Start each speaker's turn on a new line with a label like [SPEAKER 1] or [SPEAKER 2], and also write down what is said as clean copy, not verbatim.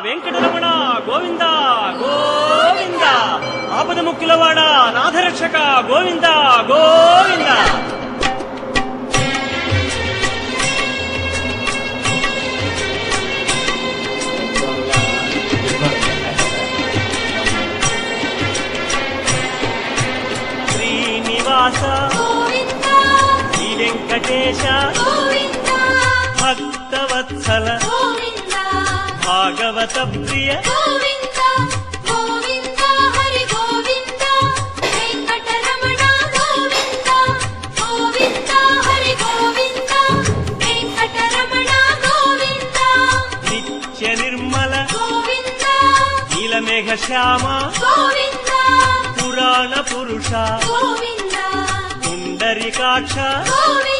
[SPEAKER 1] వెంకటరమణ గోవింద గోవింద. ఆపద ముక్కులవాడ నాథరక్షక గోవింద గోవింద. శ్రీనివాస శ్రీ వెంకటేశ భక్తవత్సల భాగవత ప్రియ
[SPEAKER 2] గోవింద గోవింద హరి గోవింద వెంకటరమణ గోవింద గోవింద హరి గోవింద వెంకటరమణ గోవింద
[SPEAKER 1] నిత్య నిర్మల
[SPEAKER 2] గోవింద
[SPEAKER 1] నీలమేఘ శ్యామ
[SPEAKER 2] గోవింద
[SPEAKER 1] పురాణ పురుష
[SPEAKER 2] గోవింద
[SPEAKER 1] పుండరీకాక్ష
[SPEAKER 2] గోవింద